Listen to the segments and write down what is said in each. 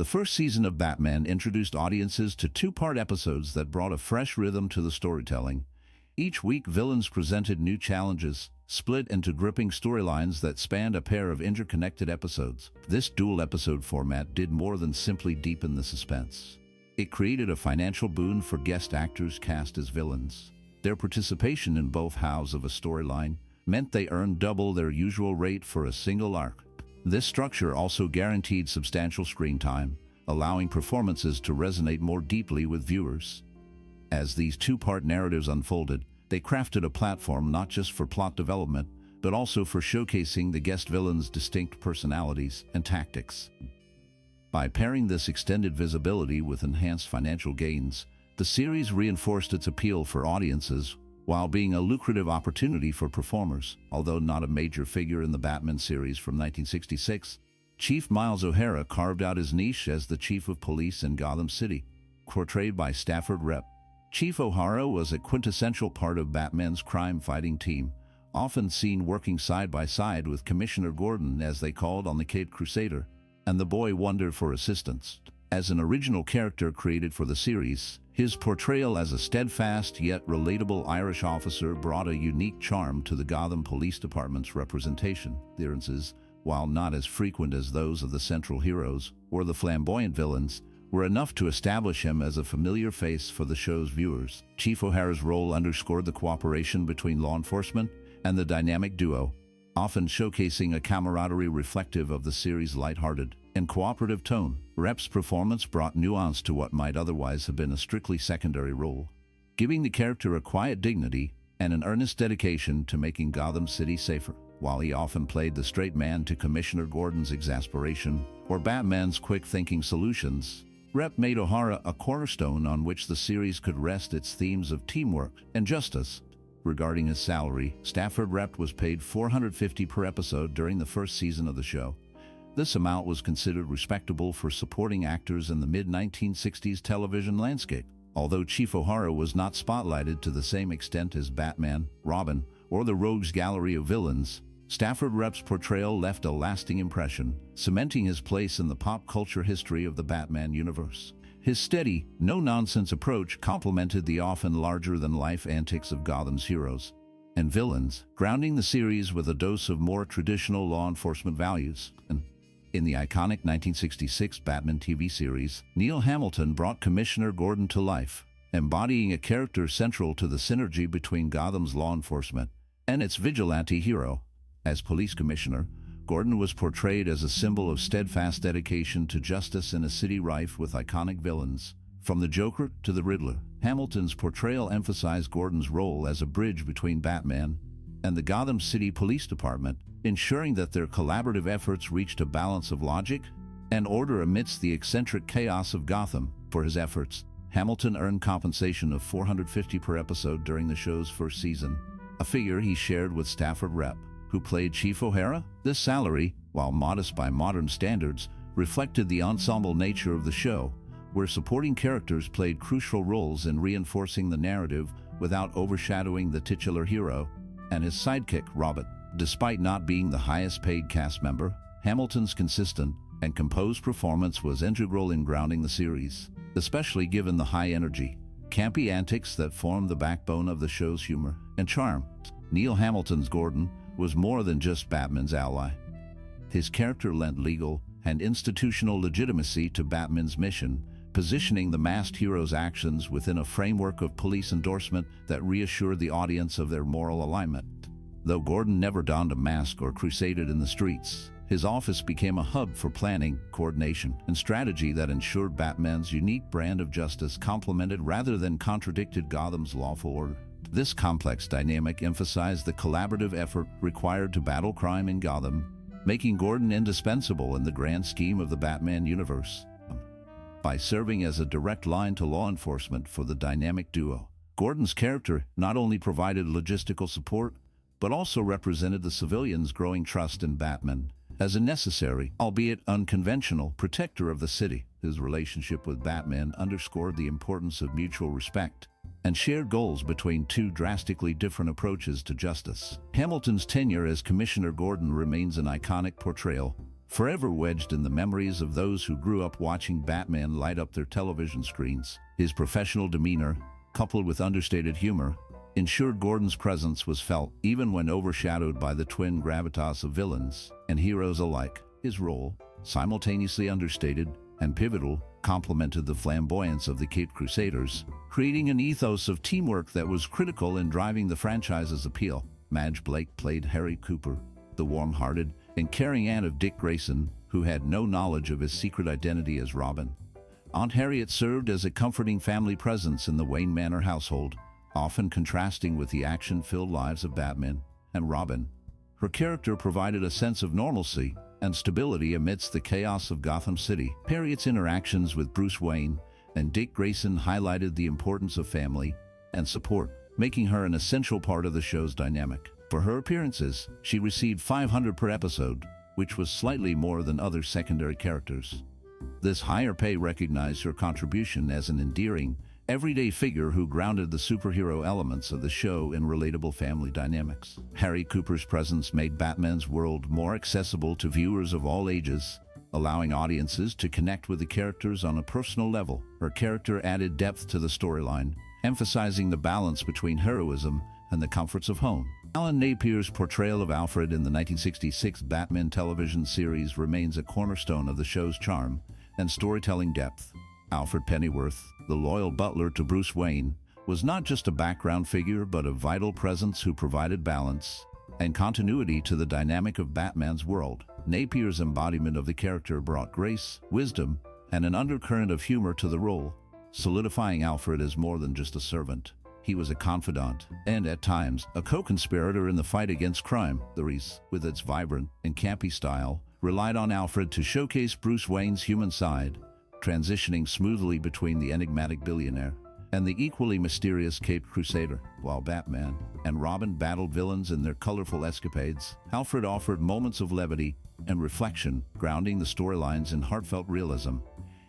The first season of Batman introduced audiences to two-part episodes that brought a fresh rhythm to the storytelling. Each week, villains presented new challenges, split into gripping storylines that spanned a pair of interconnected episodes. This dual-episode format did more than simply deepen the suspense. It created a financial boon for guest actors cast as villains. Their participation in both halves of a storyline meant they earned double their usual rate for a single arc. This structure also guaranteed substantial screen time, allowing performances to resonate more deeply with viewers. As these two-part narratives unfolded, they crafted a platform not just for plot development, but also for showcasing the guest villains' distinct personalities and tactics. By pairing this extended visibility with enhanced financial gains, the series reinforced its appeal for audiences while being a lucrative opportunity for performers. Although not a major figure in the Batman series from 1966, Chief Miles O'Hara carved out his niche as the Chief of Police in Gotham City, portrayed by Stafford Rep. Chief O'Hara was a quintessential part of Batman's crime-fighting team, often seen working side by side with Commissioner Gordon, as they called on the Caped Crusader, and the Boy Wonder for assistance. As an original character created for the series, his portrayal as a steadfast yet relatable Irish officer brought a unique charm to the Gotham Police Department's representation. Appearances, while not as frequent as those of the central heroes or the flamboyant villains, were enough to establish him as a familiar face for the show's viewers. Chief O'Hara's role underscored the cooperation between law enforcement and the dynamic duo, often showcasing a camaraderie reflective of the series' lighthearted and cooperative tone. Rep's performance brought nuance to what might otherwise have been a strictly secondary role, giving the character a quiet dignity and an earnest dedication to making Gotham City safer. While he often played the straight man to Commissioner Gordon's exasperation or Batman's quick-thinking solutions, Rep made O'Hara a cornerstone on which the series could rest its themes of teamwork and justice. Regarding his salary, Stafford Rep was paid $450 per episode during the first season of the show. This amount was considered respectable for supporting actors in the mid-1960s television landscape. Although Chief O'Hara was not spotlighted to the same extent as Batman, Robin, or the Rogues Gallery of villains, Stafford Rep's portrayal left a lasting impression, cementing his place in the pop culture history of the Batman universe. His steady, no-nonsense approach complemented the often larger-than-life antics of Gotham's heroes and villains, grounding the series with a dose of more traditional law enforcement values. In the iconic 1966 Batman TV series, Neil Hamilton brought Commissioner Gordon to life, embodying a character central to the synergy between Gotham's law enforcement and its vigilante hero. As police commissioner, Gordon was portrayed as a symbol of steadfast dedication to justice in a city rife with iconic villains. From the Joker to the Riddler, Hamilton's portrayal emphasized Gordon's role as a bridge between Batman and the Gotham City Police Department, ensuring that their collaborative efforts reached a balance of logic and order amidst the eccentric chaos of Gotham. For his efforts, Hamilton earned compensation of $450 per episode during the show's first season, a figure he shared with Stafford Rep, who played Chief O'Hara. This salary, while modest by modern standards, reflected the ensemble nature of the show, where supporting characters played crucial roles in reinforcing the narrative without overshadowing the titular hero and his sidekick, Robin. Despite not being the highest-paid cast member, Hamilton's consistent and composed performance was integral in grounding the series, especially given the high-energy, campy antics that formed the backbone of the show's humor and charm. Neil Hamilton's Gordon was more than just Batman's ally. His character lent legal and institutional legitimacy to Batman's mission, positioning the masked hero's actions within a framework of police endorsement that reassured the audience of their moral alignment. Though Gordon never donned a mask or crusaded in the streets, his office became a hub for planning, coordination, and strategy that ensured Batman's unique brand of justice complemented rather than contradicted Gotham's lawful order. This complex dynamic emphasized the collaborative effort required to battle crime in Gotham, making Gordon indispensable in the grand scheme of the Batman universe. By serving as a direct line to law enforcement for the dynamic duo, Gordon's character not only provided logistical support, but also represented the civilians' growing trust in Batman as a necessary, albeit unconventional, protector of the city. His relationship with Batman underscored the importance of mutual respect and shared goals between two drastically different approaches to justice. Hamilton's tenure as Commissioner Gordon remains an iconic portrayal, forever wedged in the memories of those who grew up watching Batman light up their television screens. His professional demeanor, coupled with understated humor, ensured Gordon's presence was felt even when overshadowed by the twin gravitas of villains and heroes alike. His role, simultaneously understated and pivotal, complemented the flamboyance of the Caped Crusaders, creating an ethos of teamwork that was critical in driving the franchise's appeal. Madge Blake played Harry Cooper, the warm-hearted and caring aunt of Dick Grayson, who had no knowledge of his secret identity as Robin. Aunt Harriet served as a comforting family presence in the Wayne Manor household, often contrasting with the action-filled lives of Batman and Robin. Her character provided a sense of normalcy and stability amidst the chaos of Gotham City. Harriet's interactions with Bruce Wayne and Dick Grayson highlighted the importance of family and support, making her an essential part of the show's dynamic. For her appearances, she received 500 per episode, which was slightly more than other secondary characters. This higher pay recognized her contribution as an endearing, everyday figure who grounded the superhero elements of the show in relatable family dynamics. Harry Cooper's presence made Batman's world more accessible to viewers of all ages, allowing audiences to connect with the characters on a personal level. Her character added depth to the storyline, emphasizing the balance between heroism and the comforts of home. Alan Napier's portrayal of Alfred in the 1966 Batman television series remains a cornerstone of the show's charm and storytelling depth. Alfred Pennyworth, the loyal butler to Bruce Wayne, was not just a background figure but a vital presence who provided balance and continuity to the dynamic of Batman's world. Napier's embodiment of the character brought grace, wisdom, and an undercurrent of humor to the role, solidifying Alfred as more than just a servant. He was a confidant and, at times, a co-conspirator in the fight against crime. The series, with its vibrant and campy style, relied on Alfred to showcase Bruce Wayne's human side, transitioning smoothly between the enigmatic billionaire and the equally mysterious Caped Crusader. While Batman and Robin battled villains in their colorful escapades, Alfred offered moments of levity and reflection, grounding the storylines in heartfelt realism.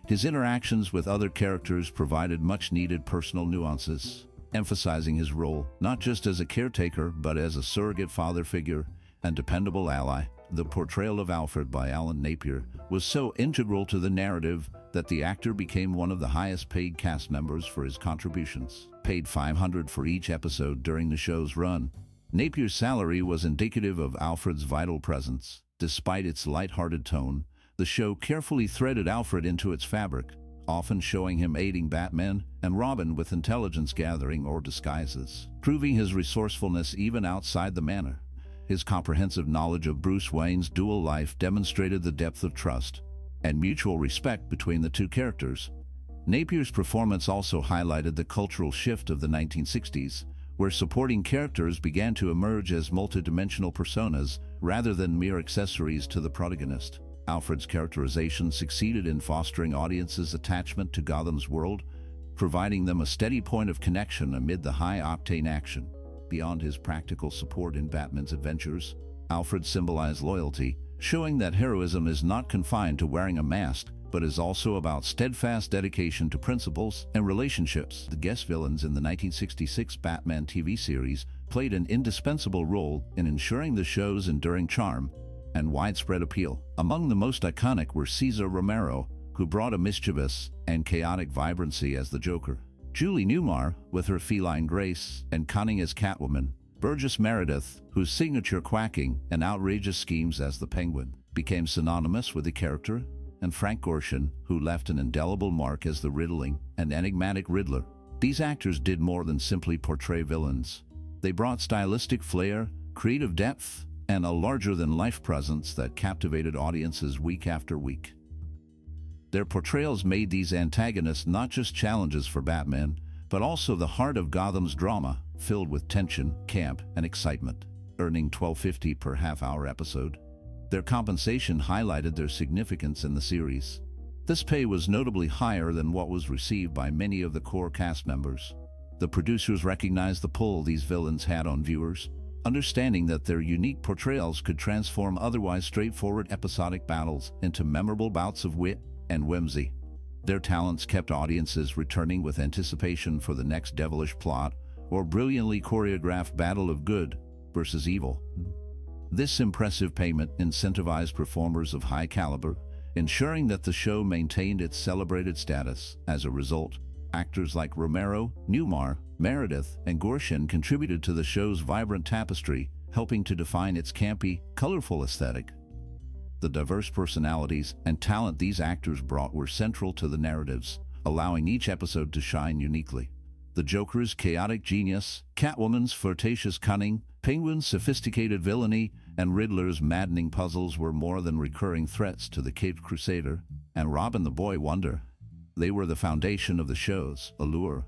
His interactions with other characters provided much-needed personal nuances, emphasizing his role not just as a caretaker but as a surrogate father figure and dependable ally. The portrayal of Alfred by Alan Napier was so integral to the narrative that the actor became one of the highest-paid cast members for his contributions. Paid $500 for each episode during the show's run, Napier's salary was indicative of Alfred's vital presence. Despite its light-hearted tone, the show carefully threaded Alfred into its fabric, often showing him aiding Batman and Robin with intelligence gathering or disguises, proving his resourcefulness even outside the manor. His comprehensive knowledge of Bruce Wayne's dual life demonstrated the depth of trust and mutual respect between the two characters. Napier's performance also highlighted the cultural shift of the 1960s, where supporting characters began to emerge as multidimensional personas rather than mere accessories to the protagonist. Alfred's characterization succeeded in fostering audiences' attachment to Gotham's world, providing them a steady point of connection amid the high-octane action. Beyond his practical support in Batman's adventures, Alfred symbolized loyalty, showing that heroism is not confined to wearing a mask, but is also about steadfast dedication to principles and relationships. The guest villains in the 1966 Batman TV series played an indispensable role in ensuring the show's enduring charm and widespread appeal. Among the most iconic were Cesar Romero, who brought a mischievous and chaotic vibrancy as the Joker; Julie Newmar, with her feline grace and cunning as Catwoman; Burgess Meredith, whose signature quacking and outrageous schemes as the Penguin became synonymous with the character; and Frank Gorshin, who left an indelible mark as the riddling and enigmatic Riddler. These actors did more than simply portray villains. They brought stylistic flair, creative depth, and a larger-than-life presence that captivated audiences week after week. Their portrayals made these antagonists not just challenges for Batman, but also the heart of Gotham's drama, filled with tension, camp, and excitement. Earning $12.50 per half-hour episode, their compensation highlighted their significance in the series. This pay was notably higher than what was received by many of the core cast members. The producers recognized the pull these villains had on viewers, understanding that their unique portrayals could transform otherwise straightforward episodic battles into memorable bouts of wit and whimsy. Their talents kept audiences returning with anticipation for the next devilish plot or brilliantly choreographed battle of good versus evil. This impressive payment incentivized performers of high caliber, ensuring that the show maintained its celebrated status. As a result, actors like Romero, Newmar, Meredith, and Gorshin contributed to the show's vibrant tapestry, helping to define its campy, colorful aesthetic. The diverse personalities and talent these actors brought were central to the narratives, allowing each episode to shine uniquely. The Joker's chaotic genius, Catwoman's flirtatious cunning, Penguin's sophisticated villainy, and Riddler's maddening puzzles were more than recurring threats to the Caped Crusader and Robin the Boy Wonder. They were the foundation of the show's allure.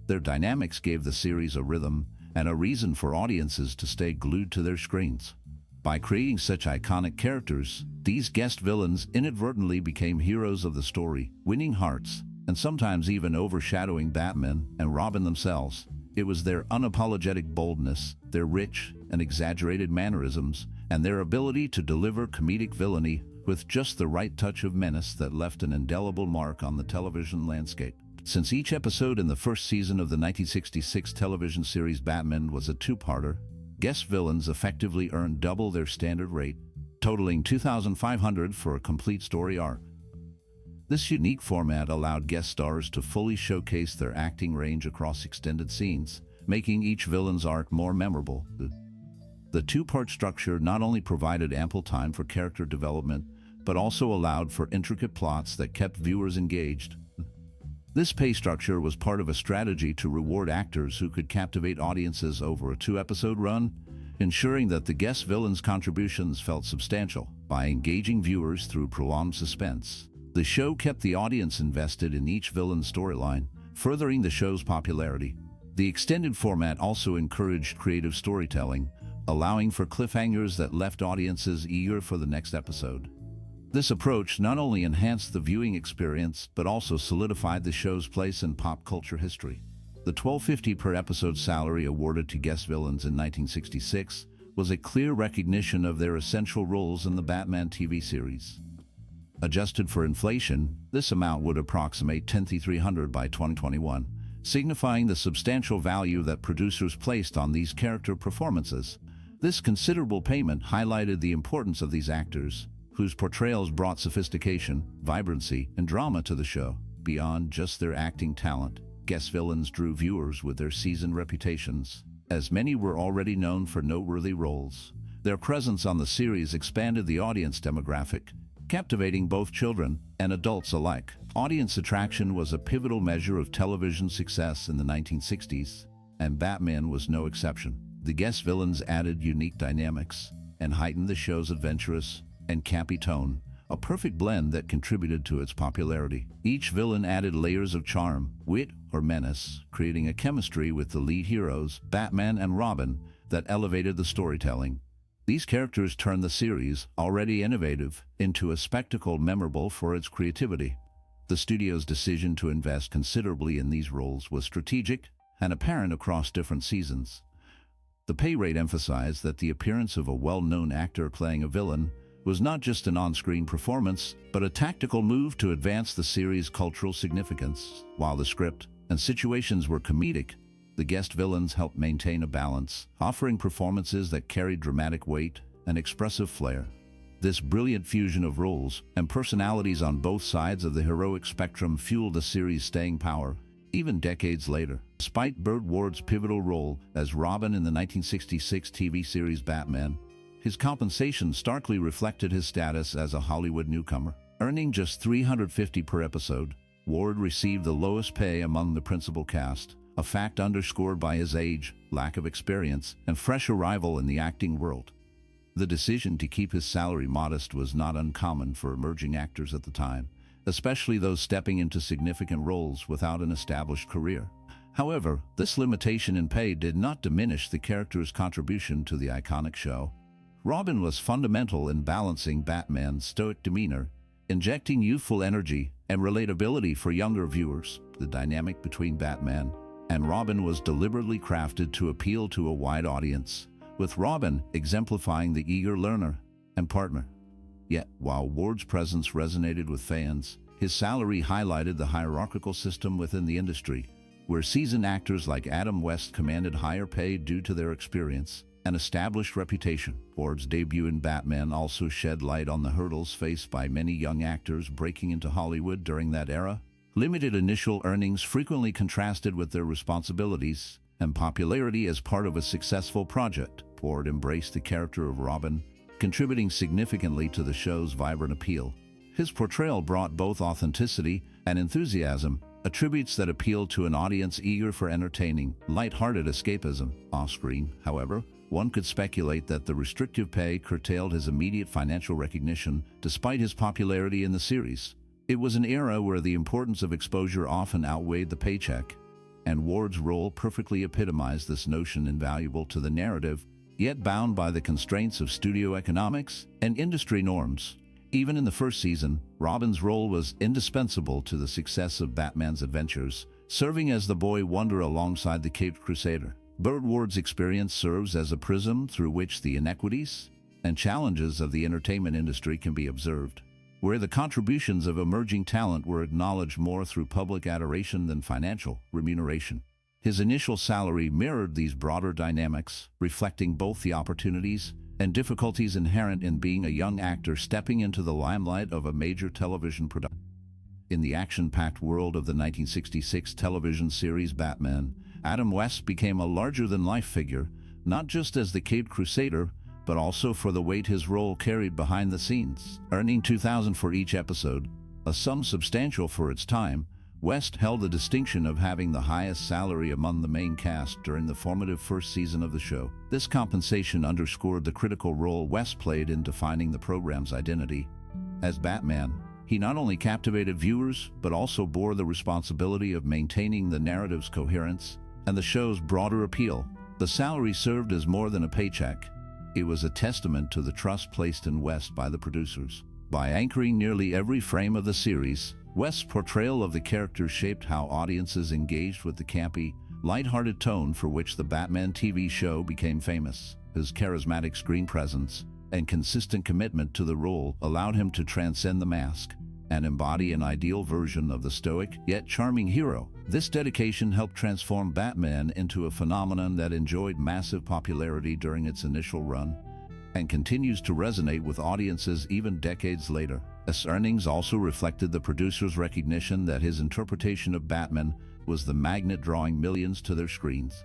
Their dynamics gave the series a rhythm and a reason for audiences to stay glued to their screens. By creating such iconic characters, these guest villains inadvertently became heroes of the story, winning hearts, and sometimes even overshadowing Batman and Robin themselves. It was their unapologetic boldness, their rich and exaggerated mannerisms, and their ability to deliver comedic villainy with just the right touch of menace that left an indelible mark on the television landscape. Since each episode in the first season of the 1966 television series Batman was a two-parter, guest villains effectively earned double their standard rate, totaling $2,500 for a complete story arc. This unique format allowed guest stars to fully showcase their acting range across extended scenes, making each villain's arc more memorable. The two-part structure not only provided ample time for character development, but also allowed for intricate plots that kept viewers engaged. This pay structure was part of a strategy to reward actors who could captivate audiences over a two-episode run, ensuring that the guest villains' contributions felt substantial. By engaging viewers through prolonged suspense, the show kept the audience invested in each villain's storyline, furthering the show's popularity. The extended format also encouraged creative storytelling, allowing for cliffhangers that left audiences eager for the next episode. This approach not only enhanced the viewing experience, but also solidified the show's place in pop culture history. The $12.50 per episode salary awarded to guest villains in 1966 was a clear recognition of their essential roles in the Batman TV series. Adjusted for inflation, this amount would approximate $10,300 by 2021, signifying the substantial value that producers placed on these character performances. This considerable payment highlighted the importance of these actors, whose portrayals brought sophistication, vibrancy, and drama to the show. Beyond just their acting talent, guest villains drew viewers with their seasoned reputations, as many were already known for noteworthy roles. Their presence on the series expanded the audience demographic, captivating both children and adults alike. Audience attraction was a pivotal measure of television success in the 1960s, and Batman was no exception. The guest villains added unique dynamics and heightened the show's adventurous and campy tone, a perfect blend that contributed to its popularity. Each villain added layers of charm, wit, or menace, creating a chemistry with the lead heroes, Batman and Robin, that elevated the storytelling. These characters turned the series, already innovative, into a spectacle memorable for its creativity. The studio's decision to invest considerably in these roles was strategic and apparent across different seasons. The pay rate emphasized that the appearance of a well-known actor playing a villain was not just an on-screen performance, but a tactical move to advance the series' cultural significance. While the script and situations were comedic, the guest villains helped maintain a balance, offering performances that carried dramatic weight and expressive flair. This brilliant fusion of roles and personalities on both sides of the heroic spectrum fueled the series' staying power, even decades later. Despite Burt Ward's pivotal role as Robin in the 1966 TV series Batman, his compensation starkly reflected his status as a Hollywood newcomer. Earning just $350 per episode, Ward received the lowest pay among the principal cast, a fact underscored by his age, lack of experience, and fresh arrival in the acting world. The decision to keep his salary modest was not uncommon for emerging actors at the time, especially those stepping into significant roles without an established career. However, this limitation in pay did not diminish the character's contribution to the iconic show. Robin was fundamental in balancing Batman's stoic demeanor, injecting youthful energy and relatability for younger viewers. The dynamic between Batman and Robin was deliberately crafted to appeal to a wide audience, with Robin exemplifying the eager learner and partner. Yet, while Ward's presence resonated with fans, his salary highlighted the hierarchical system within the industry, where seasoned actors like Adam West commanded higher pay due to their experience an established reputation. Ward's debut in Batman also shed light on the hurdles faced by many young actors breaking into Hollywood during that era. Limited initial earnings frequently contrasted with their responsibilities and popularity as part of a successful project. Ward embraced the character of Robin, contributing significantly to the show's vibrant appeal. His portrayal brought both authenticity and enthusiasm, attributes that appealed to an audience eager for entertaining, light-hearted escapism. Off-screen, however, one could speculate that the restrictive pay curtailed his immediate financial recognition despite his popularity in the series. It was an era where the importance of exposure often outweighed the paycheck, and Ward's role perfectly epitomized this notion, invaluable to the narrative, yet bound by the constraints of studio economics and industry norms. Even in the first season, Robin's role was indispensable to the success of Batman's adventures, serving as the boy wonder alongside the Caped Crusader. Burt Ward's experience serves as a prism through which the inequities and challenges of the entertainment industry can be observed, where the contributions of emerging talent were acknowledged more through public adoration than financial remuneration. His initial salary mirrored these broader dynamics, reflecting both the opportunities and difficulties inherent in being a young actor stepping into the limelight of a major television production. In the action-packed world of the 1966 television series Batman, Adam West became a larger-than-life figure, not just as the Caped Crusader, but also for the weight his role carried behind the scenes. Earning $2,000 for each episode, a sum substantial for its time, West held the distinction of having the highest salary among the main cast during the formative first season of the show. This compensation underscored the critical role West played in defining the program's identity. As Batman, he not only captivated viewers, but also bore the responsibility of maintaining the narrative's coherence and the show's broader appeal. The salary served as more than a paycheck. It was a testament to the trust placed in West by the producers. By anchoring nearly every frame of the series, West's portrayal of the character shaped how audiences engaged with the campy, light-hearted tone for which the Batman TV show became famous. His charismatic screen presence and consistent commitment to the role allowed him to transcend the mask and embody an ideal version of the stoic yet charming hero. This dedication helped transform Batman into a phenomenon that enjoyed massive popularity during its initial run and continues to resonate with audiences even decades later. His earnings also reflected the producer's recognition that his interpretation of Batman was the magnet drawing millions to their screens.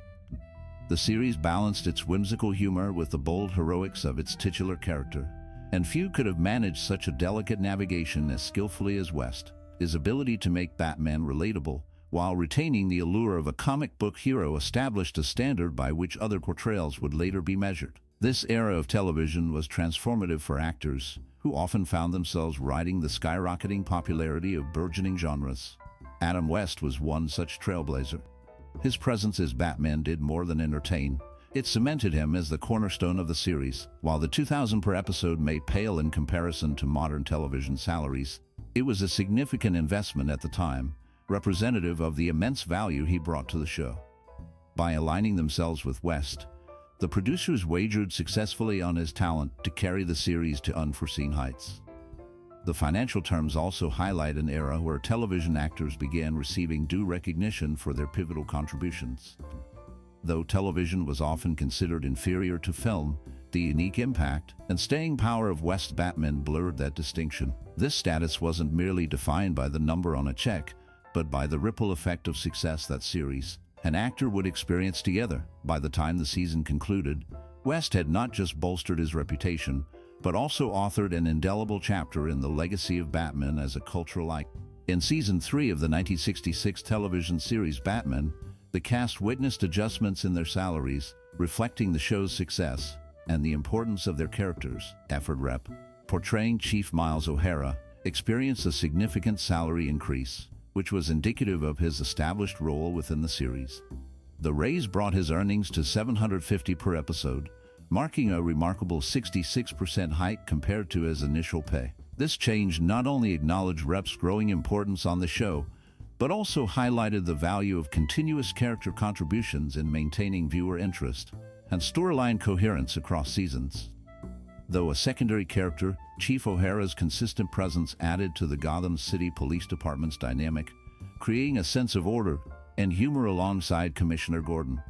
The series balanced its whimsical humor with the bold heroics of its titular character, and few could have managed such a delicate navigation as skillfully as West. His ability to make Batman relatable while retaining the allure of a comic book hero established a standard by which other portrayals would later be measured. This era of television was transformative for actors, who often found themselves riding the skyrocketing popularity of burgeoning genres. Adam West was one such trailblazer. His presence as Batman did more than entertain. It cemented him as the cornerstone of the series. While the $2,000 per episode may pale in comparison to modern television salaries, it was a significant investment at the time, representative of the immense value he brought to the show. By aligning themselves with West, the producers wagered successfully on his talent to carry the series to unforeseen heights. The financial terms also highlight an era where television actors began receiving due recognition for their pivotal contributions. Though television was often considered inferior to film, the unique impact and staying power of West's Batman blurred that distinction. This status wasn't merely defined by the number on a check, but by the ripple effect of success that series an actor would experience together. By the time the season concluded, West had not just bolstered his reputation, but also authored an indelible chapter in the legacy of Batman as a cultural icon. In Season 3 of the 1966 television series Batman, the cast witnessed adjustments in their salaries, reflecting the show's success and the importance of their characters. Effort Rep, portraying Chief Miles O'Hara, experienced a significant salary increase, which was indicative of his established role within the series. The raise brought his earnings to $750 per episode, marking a remarkable 66% hike compared to his initial pay. This change not only acknowledged Rep's growing importance on the show, but also highlighted the value of continuous character contributions in maintaining viewer interest and storyline coherence across seasons. Though a secondary character, Chief O'Hara's consistent presence added to the Gotham City Police Department's dynamic, creating a sense of order and humor alongside Commissioner Gordon.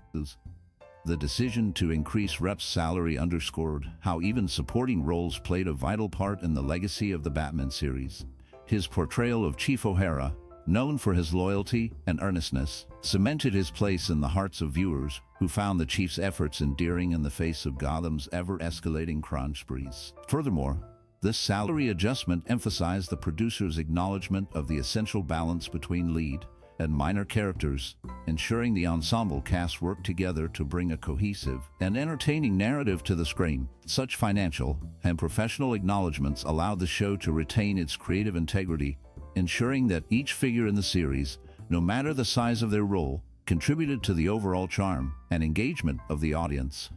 The decision to increase Rep's salary underscored how even supporting roles played a vital part in the legacy of the Batman series. His portrayal of Chief O'Hara, known for his loyalty and earnestness, cemented his place in the hearts of viewers who found the Chief's efforts endearing in the face of Gotham's ever-escalating crime sprees. Furthermore, this salary adjustment emphasized the producer's acknowledgement of the essential balance between lead and minor characters, ensuring the ensemble cast worked together to bring a cohesive and entertaining narrative to the screen. Such financial and professional acknowledgments allowed the show to retain its creative integrity, ensuring that each figure in the series, no matter the size of their role, contributed to the overall charm and engagement of the audience.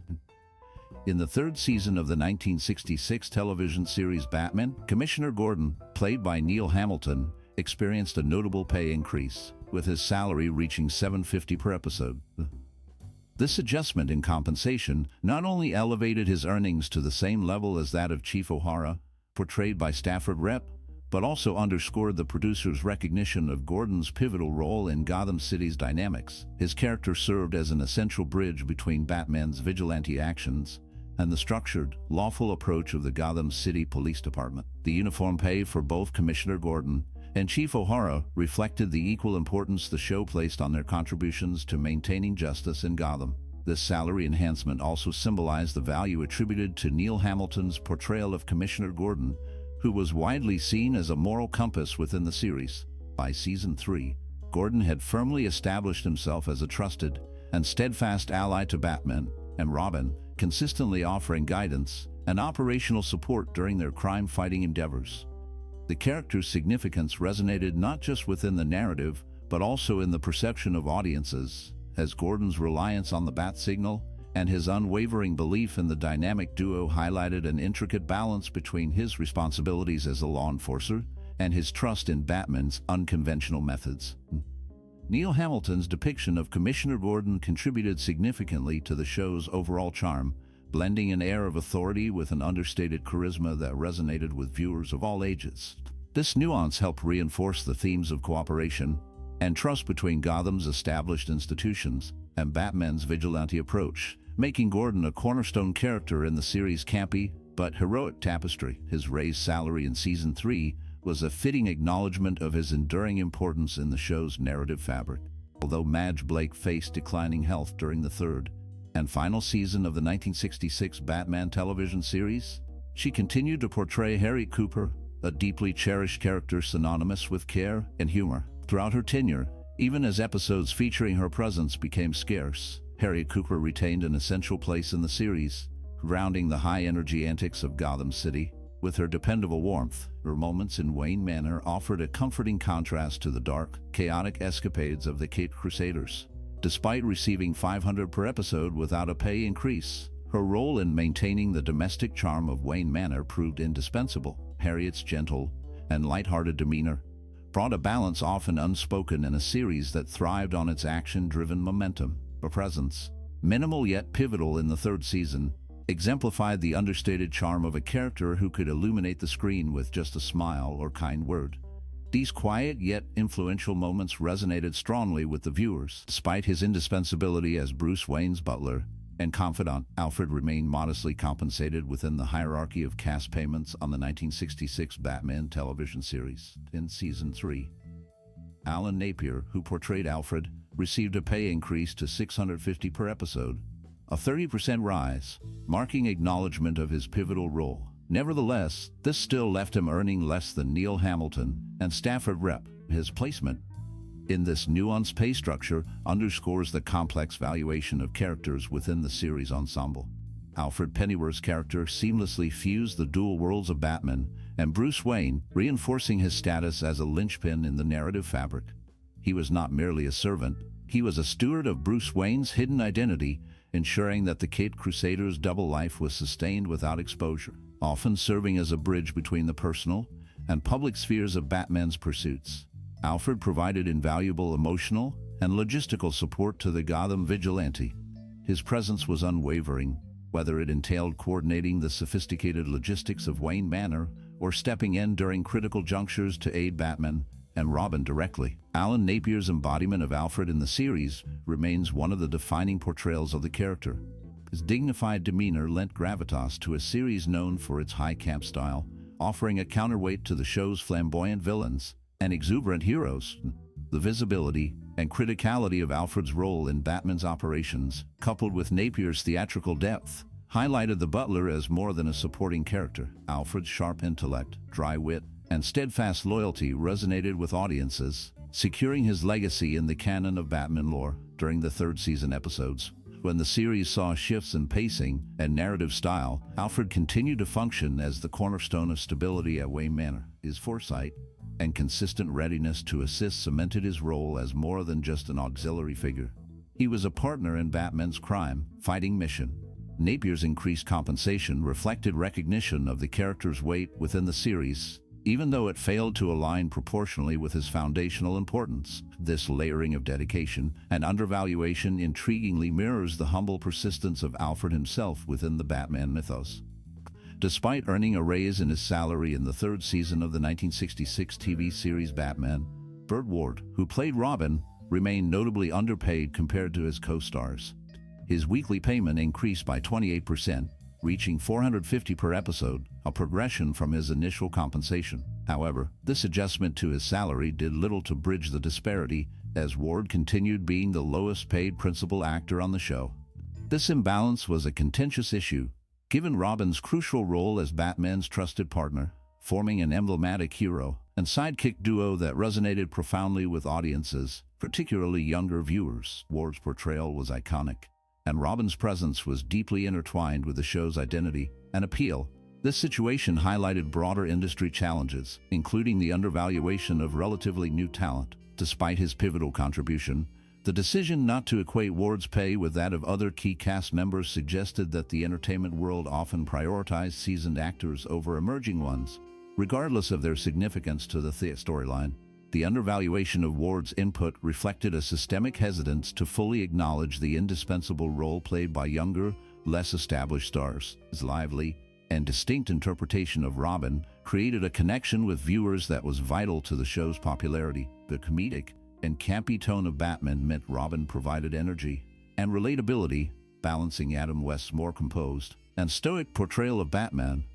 In the third season of the 1966 television series Batman, Commissioner Gordon, played by Neil Hamilton, experienced a notable pay increase, with his salary reaching $7.50 per episode. This adjustment in compensation not only elevated his earnings to the same level as that of Chief O'Hara, portrayed by Stafford Rep, but also underscored the producer's recognition of Gordon's pivotal role in Gotham City's dynamics. His character served as an essential bridge between Batman's vigilante actions and the structured, lawful approach of the Gotham City Police Department. The uniform pay for both Commissioner Gordon and Chief O'Hara reflected the equal importance the show placed on their contributions to maintaining justice in Gotham. This salary enhancement also symbolized the value attributed to Neil Hamilton's portrayal of Commissioner Gordon, who was widely seen as a moral compass within the series. By season 3, Gordon had firmly established himself as a trusted and steadfast ally to Batman and Robin, consistently offering guidance and operational support during their crime-fighting endeavors. The character's significance resonated not just within the narrative, but also in the perception of audiences, as Gordon's reliance on the bat signal and his unwavering belief in the dynamic duo highlighted an intricate balance between his responsibilities as a law enforcer and his trust in Batman's unconventional methods. Neil Hamilton's depiction of Commissioner Gordon contributed significantly to the show's overall charm, blending an air of authority with an understated charisma that resonated with viewers of all ages. This nuance helped reinforce the themes of cooperation and trust between Gotham's established institutions and Batman's vigilante approach, making Gordon a cornerstone character in the series' campy but heroic tapestry. His raised salary in Season 3 was a fitting acknowledgement of his enduring importance in the show's narrative fabric. Although Madge Blake faced declining health during the third and final season of the 1966 Batman television series, she continued to portray Harriet Cooper, a deeply cherished character synonymous with care and humor. Throughout her tenure, even as episodes featuring her presence became scarce, Harriet Cooper retained an essential place in the series, grounding the high-energy antics of Gotham City. With her dependable warmth, her moments in Wayne Manor offered a comforting contrast to the dark, chaotic escapades of the Caped Crusaders. Despite receiving $500 per episode without a pay increase, her role in maintaining the domestic charm of Wayne Manor proved indispensable. Harriet's gentle and lighthearted demeanor brought a balance often unspoken in a series that thrived on its action-driven momentum. Her presence, minimal yet pivotal in the third season, exemplified the understated charm of a character who could illuminate the screen with just a smile or kind word. These quiet yet influential moments resonated strongly with the viewers. Despite his indispensability as Bruce Wayne's butler and confidant, Alfred remained modestly compensated within the hierarchy of cast payments on the 1966 Batman television series. In Season 3, Alan Napier, who portrayed Alfred, received a pay increase to $650 per episode, a 30% rise, marking acknowledgement of his pivotal role. Nevertheless, this still left him earning less than Neil Hamilton and Stafford Rep. His placement in this nuanced pay structure underscores the complex valuation of characters within the series ensemble. Alfred Pennyworth's character seamlessly fused the dual worlds of Batman and Bruce Wayne, reinforcing his status as a linchpin in the narrative fabric. He was not merely a servant, he was a steward of Bruce Wayne's hidden identity, ensuring that the Caped Crusaders' double life was sustained without exposure, often serving as a bridge between the personal and public spheres of Batman's pursuits. Alfred provided invaluable emotional and logistical support to the Gotham vigilante. His presence was unwavering, whether it entailed coordinating the sophisticated logistics of Wayne Manor or stepping in during critical junctures to aid Batman and Robin directly. Alan Napier's embodiment of Alfred in the series remains one of the defining portrayals of the character. His dignified demeanor lent gravitas to a series known for its high camp style, offering a counterweight to the show's flamboyant villains and exuberant heroes. The visibility and criticality of Alfred's role in Batman's operations, coupled with Napier's theatrical depth, highlighted the butler as more than a supporting character. Alfred's sharp intellect, dry wit, and steadfast loyalty resonated with audiences, securing his legacy in the canon of Batman lore. During the third season episodes, when the series saw shifts in pacing and narrative style, Alfred continued to function as the cornerstone of stability at Wayne Manor. His foresight and consistent readiness to assist cemented his role as more than just an auxiliary figure. He was a partner in Batman's crime-fighting mission. Napier's increased compensation reflected recognition of the character's weight within the series, even though it failed to align proportionally with his foundational importance. This layering of dedication and undervaluation intriguingly mirrors the humble persistence of Alfred himself within the Batman mythos. Despite earning a raise in his salary in the third season of the 1966 TV series Batman, Burt Ward, who played Robin, remained notably underpaid compared to his co-stars. His weekly payment increased by 28%, reaching $450 per episode, a progression from his initial compensation. However, this adjustment to his salary did little to bridge the disparity, as Ward continued being the lowest-paid principal actor on the show. This imbalance was a contentious issue, given Robin's crucial role as Batman's trusted partner, forming an emblematic hero and sidekick duo that resonated profoundly with audiences, particularly younger viewers. Ward's portrayal was iconic, and Robin's presence was deeply intertwined with the show's identity and appeal. This situation highlighted broader industry challenges, including the undervaluation of relatively new talent. Despite his pivotal contribution, the decision not to equate Ward's pay with that of other key cast members suggested that the entertainment world often prioritized seasoned actors over emerging ones, regardless of their significance to the storyline. The undervaluation of Ward's input reflected a systemic hesitance to fully acknowledge the indispensable role played by younger, less established stars. His lively and distinct interpretation of Robin created a connection with viewers that was vital to the show's popularity. The comedic and campy tone of Batman meant Robin provided energy and relatability, balancing Adam West's more composed and stoic portrayal of Batman.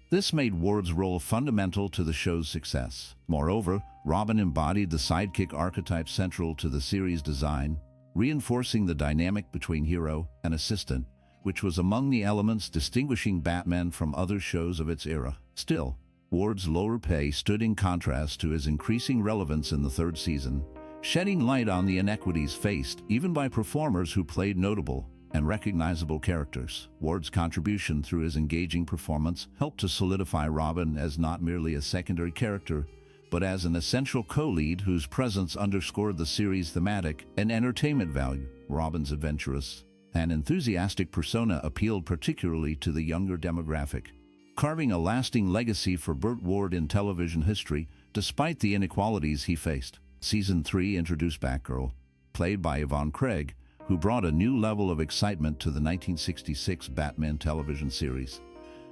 This made Ward's role fundamental to the show's success. Moreover, Robin embodied the sidekick archetype central to the series' design, reinforcing the dynamic between hero and assistant, which was among the elements distinguishing Batman from other shows of its era. Still, Ward's lower pay stood in contrast to his increasing relevance in the third season, shedding light on the inequities faced even by performers who played notable and recognizable characters. Ward's contribution through his engaging performance helped to solidify Robin as not merely a secondary character, but as an essential co-lead whose presence underscored the series' thematic and entertainment value. Robin's adventurous and enthusiastic persona appealed particularly to the younger demographic, carving a lasting legacy for Burt Ward in television history despite the inequalities he faced. Season 3 introduced Batgirl, played by Yvonne Craig, who brought a new level of excitement to the 1966 Batman television series.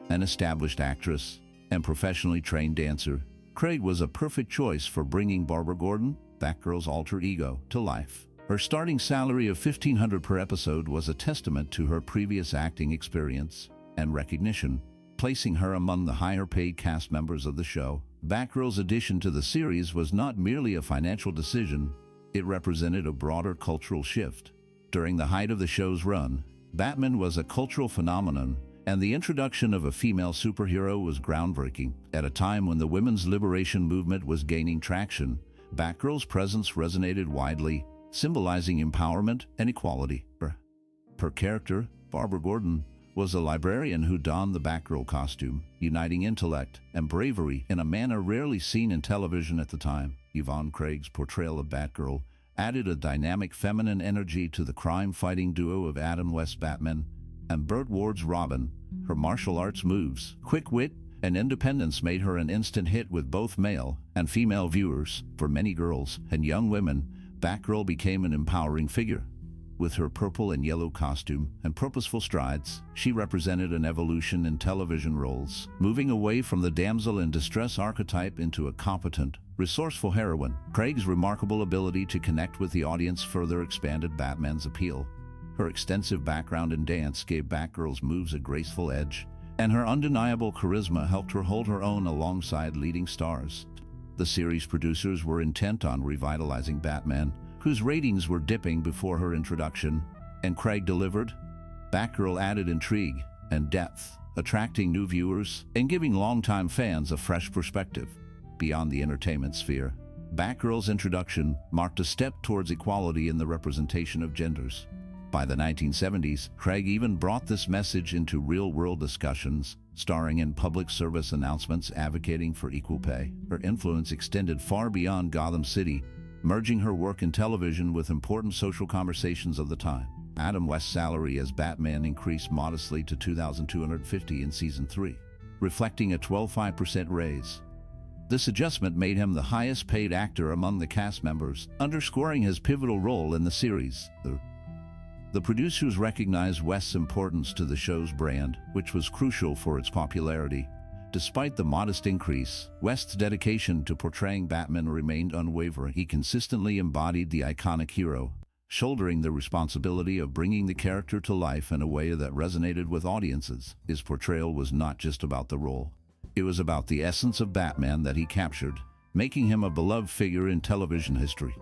An established actress and professionally trained dancer, Craig was a perfect choice for bringing Barbara Gordon, Batgirl's alter ego, to life. Her starting salary of $1,500 per episode was a testament to her previous acting experience and recognition, placing her among the higher-paid cast members of the show. Batgirl's addition to the series was not merely a financial decision, it represented a broader cultural shift. During the height of the show's run, Batman was a cultural phenomenon, and the introduction of a female superhero was groundbreaking. At a time when the women's liberation movement was gaining traction, Batgirl's presence resonated widely, symbolizing empowerment and equality. Her character, Barbara Gordon, was a librarian who donned the Batgirl costume, uniting intellect and bravery in a manner rarely seen in television at the time. Yvonne Craig's portrayal of Batgirl added a dynamic feminine energy to the crime-fighting duo of Adam West's Batman and Burt Ward's Robin. Her martial arts moves, quick wit, and independence made her an instant hit with both male and female viewers. For many girls and young women, Batgirl became an empowering figure. With her purple and yellow costume and purposeful strides, she represented an evolution in television roles, moving away from the damsel in distress archetype into a competent, resourceful heroine. Craig's remarkable ability to connect with the audience further expanded Batman's appeal. Her extensive background in dance gave Batgirl's moves a graceful edge, and her undeniable charisma helped her hold her own alongside leading stars. The series producers were intent on revitalizing Batman, whose ratings were dipping before her introduction, and Craig delivered. Batgirl added intrigue and depth, attracting new viewers and giving longtime fans a fresh perspective. Beyond the entertainment sphere, Batgirl's introduction marked a step towards equality in the representation of genders. By the 1970s, Craig even brought this message into real-world discussions, starring in public service announcements advocating for equal pay. Her influence extended far beyond Gotham City, merging her work in television with important social conversations of the time. Adam West's salary as Batman increased modestly to $2,250 in Season 3, reflecting a 12.5% raise. This adjustment made him the highest-paid actor among the cast members, underscoring his pivotal role in the series. The producers recognized West's importance to the show's brand, which was crucial for its popularity. Despite the modest increase, West's dedication to portraying Batman remained unwavering. He consistently embodied the iconic hero, shouldering the responsibility of bringing the character to life in a way that resonated with audiences. His portrayal was not just about the role. It was about the essence of Batman that he captured, making him a beloved figure in television history.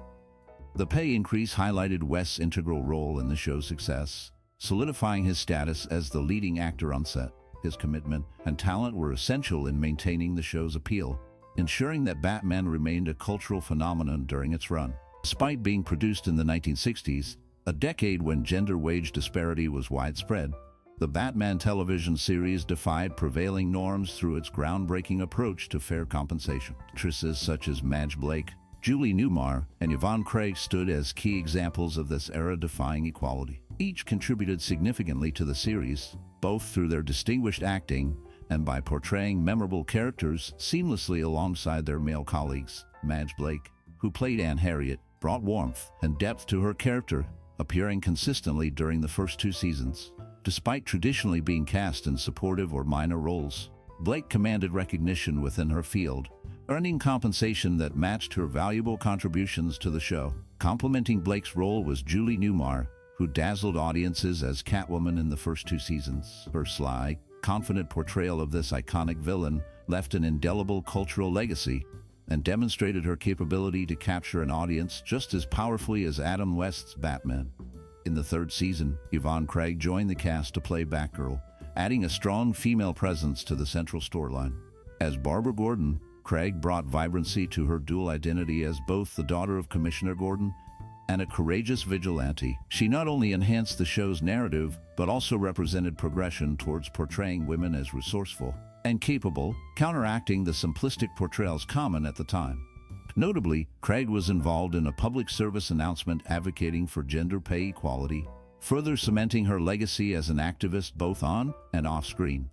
The pay increase highlighted West's integral role in the show's success, solidifying his status as the leading actor on set. His commitment and talent were essential in maintaining the show's appeal, ensuring that Batman remained a cultural phenomenon during its run. Despite being produced in the 1960s, a decade when gender wage disparity was widespread, the Batman television series defied prevailing norms through its groundbreaking approach to fair compensation. Actresses such as Madge Blake, Julie Newmar, and Yvonne Craig stood as key examples of this era-defying equality. Each contributed significantly to the series, both through their distinguished acting and by portraying memorable characters seamlessly alongside their male colleagues. Madge Blake, who played Anne Harriet, brought warmth and depth to her character, appearing consistently during the first 2 seasons. Despite traditionally being cast in supportive or minor roles, Blake commanded recognition within her field, earning compensation that matched her valuable contributions to the show. Complementing Blake's role was Julie Newmar, who dazzled audiences as Catwoman in the first 2 seasons. Her sly, confident portrayal of this iconic villain left an indelible cultural legacy and demonstrated her capability to capture an audience just as powerfully as Adam West's Batman. In the 3rd season, Yvonne Craig joined the cast to play Batgirl, adding a strong female presence to the central storyline. As Barbara Gordon, Craig brought vibrancy to her dual identity as both the daughter of Commissioner Gordon and a courageous vigilante. She not only enhanced the show's narrative, but also represented progression towards portraying women as resourceful and capable, counteracting the simplistic portrayals common at the time. Notably, Craig was involved in a public service announcement advocating for gender pay equality, further cementing her legacy as an activist both on and off-screen.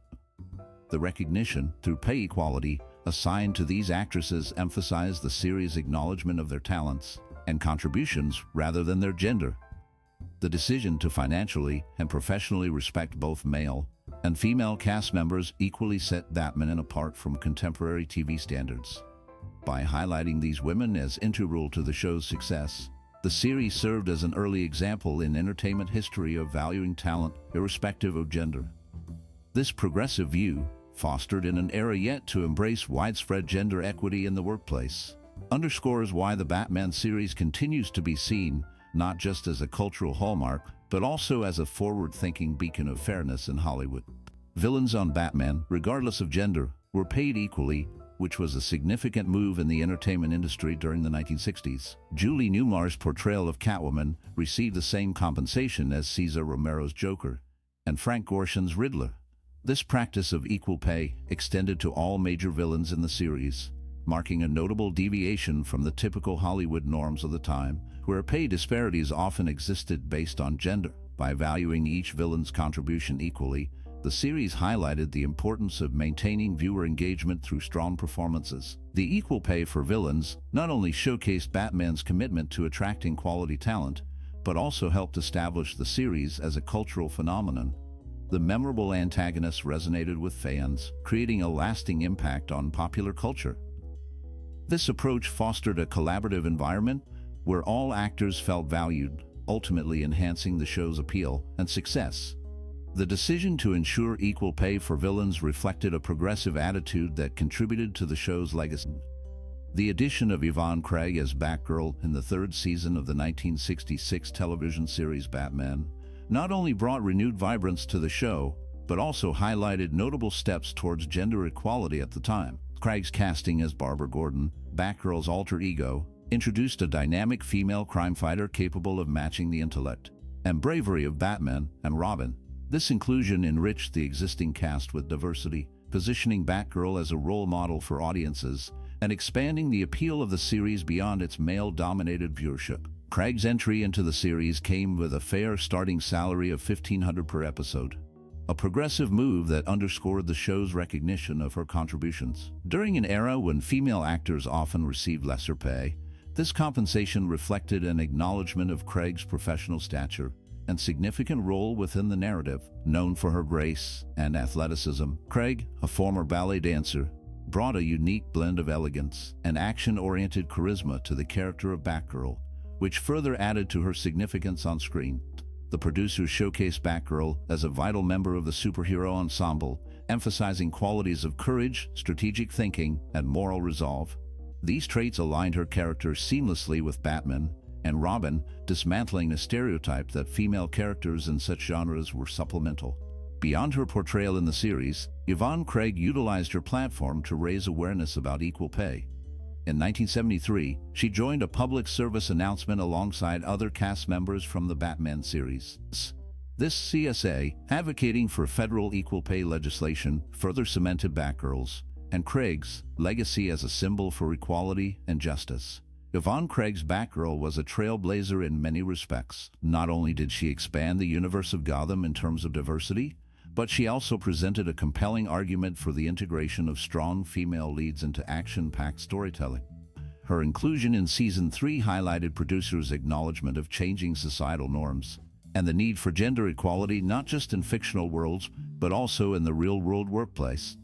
The recognition, through pay equality, assigned to these actresses emphasized the series' acknowledgement of their talents and contributions rather than their gender. The decision to financially and professionally respect both male and female cast members equally set Batman apart from contemporary TV standards. By highlighting these women as integral to the show's success, the series served as an early example in entertainment history of valuing talent irrespective of gender. This progressive view, fostered in an era yet to embrace widespread gender equity in the workplace, underscores why the Batman series continues to be seen not just as a cultural hallmark, but also as a forward-thinking beacon of fairness in Hollywood. Villains on Batman, regardless of gender, were paid equally, which was a significant move in the entertainment industry during the 1960s. Julie Newmar's portrayal of Catwoman received the same compensation as Cesar Romero's Joker and Frank Gorshin's Riddler. This practice of equal pay extended to all major villains in the series, marking a notable deviation from the typical Hollywood norms of the time, where pay disparities often existed based on gender. By valuing each villain's contribution equally, the series highlighted the importance of maintaining viewer engagement through strong performances. The equal pay for villains not only showcased Batman's commitment to attracting quality talent, but also helped establish the series as a cultural phenomenon. The memorable antagonists resonated with fans, creating a lasting impact on popular culture. This approach fostered a collaborative environment where all actors felt valued, ultimately enhancing the show's appeal and success. The decision to ensure equal pay for villains reflected a progressive attitude that contributed to the show's legacy. The addition of Yvonne Craig as Batgirl in the third season of the 1966 television series Batman not only brought renewed vibrance to the show, but also highlighted notable steps towards gender equality at the time. Craig's casting as Barbara Gordon, Batgirl's alter ego, introduced a dynamic female crime fighter capable of matching the intellect and bravery of Batman and Robin. This inclusion enriched the existing cast with diversity, positioning Batgirl as a role model for audiences and expanding the appeal of the series beyond its male-dominated viewership. Craig's entry into the series came with a fair starting salary of $1,500 per episode, a progressive move that underscored the show's recognition of her contributions. During an era when female actors often received lesser pay, this compensation reflected an acknowledgement of Craig's professional stature and significant role within the narrative. Known for her grace and athleticism, Craig, a former ballet dancer, brought a unique blend of elegance and action-oriented charisma to the character of Batgirl, which further added to her significance on screen. The producers showcased Batgirl as a vital member of the superhero ensemble, emphasizing qualities of courage, strategic thinking, and moral resolve. These traits aligned her character seamlessly with Batman and Robin, dismantling a stereotype that female characters in such genres were supplemental. Beyond her portrayal in the series, Yvonne Craig utilized her platform to raise awareness about equal pay. In 1973, she joined a public service announcement alongside other cast members from the Batman series. This CSA, advocating for federal equal pay legislation, further cemented Batgirl's and Craig's legacy as a symbol for equality and justice. Yvonne Craig's Batgirl was a trailblazer in many respects. Not only did she expand the universe of Gotham in terms of diversity, but she also presented a compelling argument for the integration of strong female leads into action-packed storytelling. Her inclusion in Season 3 highlighted producers' acknowledgement of changing societal norms and the need for gender equality not just in fictional worlds, but also in the real-world workplace.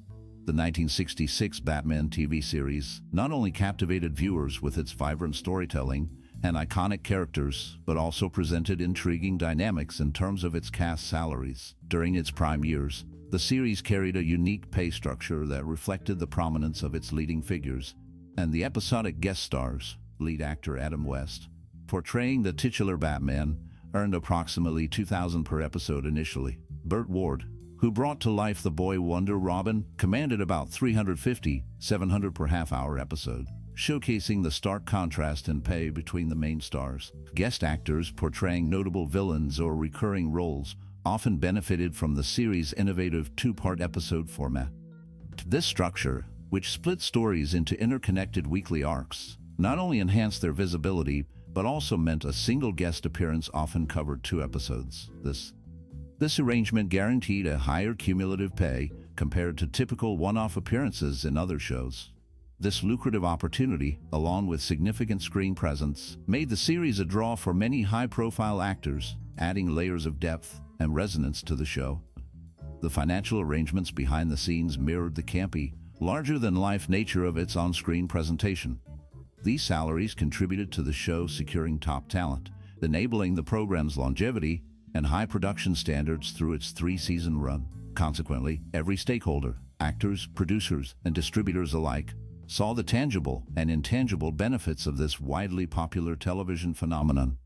The 1966 Batman TV series not only captivated viewers with its vibrant storytelling and iconic characters, but also presented intriguing dynamics in terms of its cast salaries. During its prime years, the series carried a unique pay structure that reflected the prominence of its leading figures, and the episodic guest stars, lead actor Adam West, portraying the titular Batman, earned approximately $2,000 per episode initially. Burt Ward, who brought to life the boy wonder Robin, commanded about $350–700 per half-hour episode, showcasing the stark contrast in pay between the main stars. Guest actors portraying notable villains or recurring roles often benefited from the series' innovative two-part episode format. This structure, which split stories into interconnected weekly arcs, not only enhanced their visibility, but also meant a single guest appearance often covered 2 episodes. This arrangement guaranteed a higher cumulative pay compared to typical one-off appearances in other shows. This lucrative opportunity, along with significant screen presence, made the series a draw for many high-profile actors, adding layers of depth and resonance to the show. The financial arrangements behind the scenes mirrored the campy, larger-than-life nature of its on-screen presentation. These salaries contributed to the show securing top talent, enabling the program's longevity and high production standards through its 3-season run. Consequently, every stakeholder, actors, producers, and distributors alike, saw the tangible and intangible benefits of this widely popular television phenomenon.